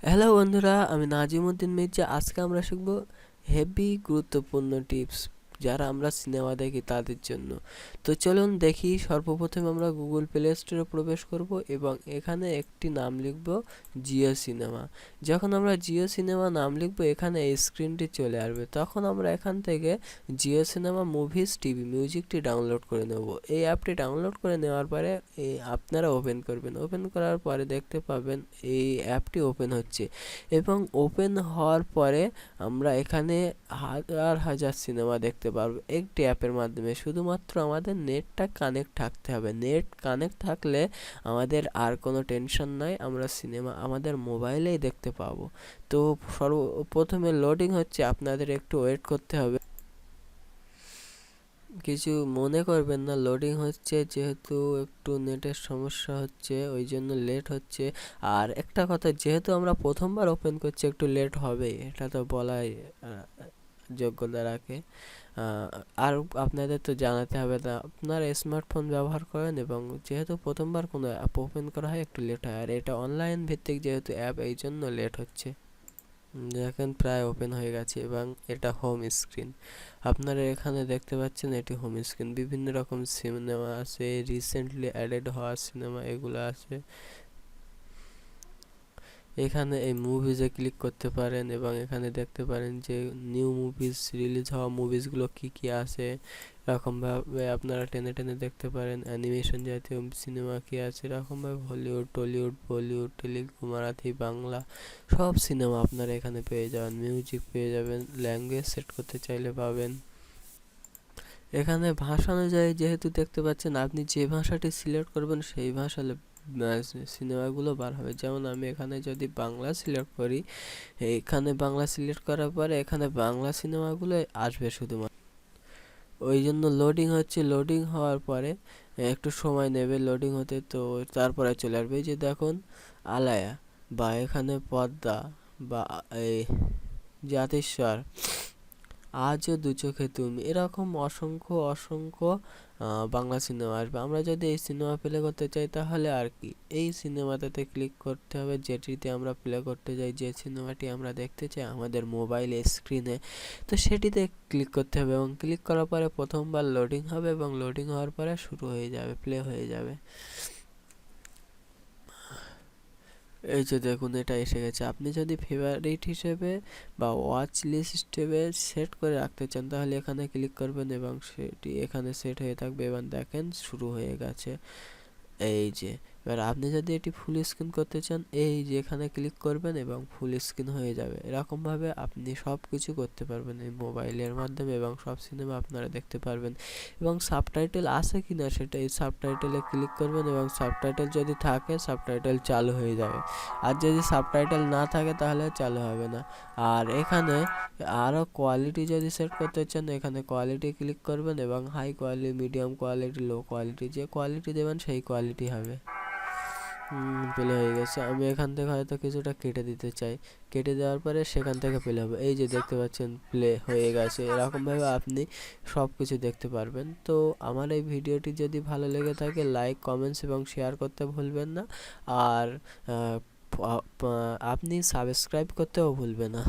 Hello বন্ধুরা, আমি নাজিমুদ্দিন মির্জা। আজকে আমরা শিখব হেভি গুরুত্বপূর্ণ টিপস যারা আমরা সিনেমা দেখি তাদের জন্য। তো চলুন দেখি। সর্বপ্রথম আমরা গুগল প্লে স্টোরে প্রবেশ করব এবং এখানে একটি নাম লিখব জিও সিনেমা। যখন আমরা জিও সিনেমা নাম লিখব এখানে এই স্ক্রিনটি চলে আসবে। তখন আমরা এখান থেকে জিও সিনেমা মুভিজ টিভি মিউজিকটি ডাউনলোড করে নেব। এই অ্যাপটি ডাউনলোড করে নেওয়ার পরে আপনারা ওপেন করবেন। ওপেন করার পরে দেখতে পাবেন এই অ্যাপটি ওপেন হচ্ছে এবং ওপেন হওয়ার পরে আমরা এখানে হাজার হাজার সিনেমা দেখতে পারবো একটি অ্যাপের মাধ্যমে। শুধুমাত্র আমাদের নেটটা কানেক্ট থাকতে হবে। নেট কানেক্ট থাকলে আমাদের আর কোনো টেনশন নাই, আমরা সিনেমা আমাদের মোবাইলেই দেখতে পাবো। তো সর্বপ্রথমে লোডিং হচ্ছে, আপনাদের একটু ওয়েট করতে হবে। কিছু মনে করবেন না, লোডিং হচ্ছে যেহেতু একটু নেটের সমস্যা হচ্ছে ওই জন্য লেট হচ্ছে। আর একটা কথা, যেহেতু আমরা প্রথমবার ওপেন করছি একটু লেট হবে, এটা তো বলাই যোগ্যতা রাখে। আর আপনাদের তো জানাতে হবে না, আপনারা স্মার্টফোন ব্যবহার করেন এবং যেহেতু প্রথমবার কোনো অ্যাপ ওপেন করা হয় একটু লেট হয়। আর এটা অনলাইন ভিত্তিক যেহেতু অ্যাপ, এই জন্য লেট হচ্ছে। দেখেন প্রায় ওপেন হয়ে গেছে এবং এটা হোম স্ক্রিন। আপনারা এখানে দেখতে পাচ্ছেন এটি হোম স্ক্রিন। বিভিন্ন রকম সিনেমা আছে, রিসেন্টলি অ্যাডেড হওয়া সিনেমা এগুলো আছে। এখানে এই মুভিজে ক্লিক করতে পারেন এবং এখানে দেখতে পারেন যে নিউ মুভিজ, রিলিজ হওয়া মুভিজগুলো কি কি আছে। এরকমভাবে আপনারা টেনে টেনে দেখতে পারেন। অ্যানিমেশন জাতীয় সিনেমা কি আছে, এরকমভাবে হলিউড, টলিউড, বলিউড, তেলেগু, মারাঠি, বাংলা সব সিনেমা আপনারা এখানে পেয়ে যাবেন। মিউজিক পেয়ে যাবেন, ল্যাঙ্গুয়েজ সেট করতে চাইলে পাবেন। এখানে ভাষা অনুযায়ী যেহেতু দেখতে পাচ্ছেন, আপনি যে ভাষাটি সিলেক্ট করবেন সেই ভাষা সিনেমাগুলো বার হবে। যেমন আমি এখানে যদি বাংলা সিলেক্ট করি, এখানে বাংলা সিলেক্ট করার পরে এখানে বাংলা সিনেমাগুলো আসবে শুধুমাত্র। ওই জন্য লোডিং হচ্ছে। লোডিং হওয়ার পরে একটু সময় নেবে লোডিং হতে, তো তারপরে চলে আসবে। এই যে দেখুন আলায়া, বা এখানে পদ্মা, বা এই জাতিস্বর, আজও দু চোখে তুমি, এরকম অসংখ্য অসংখ্য বাংলা সিনেমা আসবে। আমরা যদি এই সিনেমা প্লে করতে চাই তাহলে আর কি, এই সিনেমাটাতে ক্লিক করতে হবে যেটিতে আমরা প্লে করতে চাই, যে সিনেমাটি আমরা দেখতে চাই আমাদের মোবাইল স্ক্রিনে, তো সেটিতে ক্লিক করতে হবে। এবং ক্লিক করার পরে প্রথমবার লোডিং হবে এবং লোডিং হওয়ার পরে শুরু হয়ে যাবে, প্লে হয়ে যাবে। এই যে দেখুন এটা এসে গেছে। আপনি যদি ফেভারিট হিসেবে বা ওয়াচ লিস্ট হিসেবে সেট করে রাখতে চান তাহলে এখানে ক্লিক করবেন এবং সেটি এখানে সেট হয়ে থাকবে। এবং দেখেন শুরু হয়ে গেছে। এই যে এবার আপনি যদি এটি ফুল স্ক্রিন করতে চান, এই যে এখানে ক্লিক করবেন এবং ফুল স্ক্রিন হয়ে যাবে। এরকমভাবে আপনি সব কিছু করতে পারবেন এই মোবাইলের মাধ্যমে এবং সব সিনেমা আপনারা দেখতে পারবেন। এবং সাবটাইটেল আছে কি না সেটা এই সাবটাইটেলে ক্লিক করবেন এবং সাবটাইটেল যদি থাকে সাবটাইটেল চালু হয়ে যাবে। আর যদি সাবটাইটেল না থাকে তাহলে চালু হবে না। আর এখানে আরও কোয়ালিটি যদি সেট করতে চান, এখানে কোয়ালিটি ক্লিক করবেন এবং high quality, medium quality, low quality, যে কোয়ালিটি দেবেন সেই কোয়ালিটি হবে। প্লে হয়ে গেছে। আমি এখান থেকে হয়তো কিছুটা কেটে দিতে চাই, কেটে দেওয়ার পরে সেখান থেকে প্লে হবে। এই যে দেখতে পাচ্ছেন প্লে হয়ে গেছে। এরকমভাবে আপনি সব কিছু দেখতে পারবেন। তো আমার এই ভিডিওটি যদি ভালো লেগে থাকে লাইক, কমেন্টস এবং শেয়ার করতে ভুলবেন না। আর আপনি সাবস্ক্রাইব করতেও ভুলবেন না।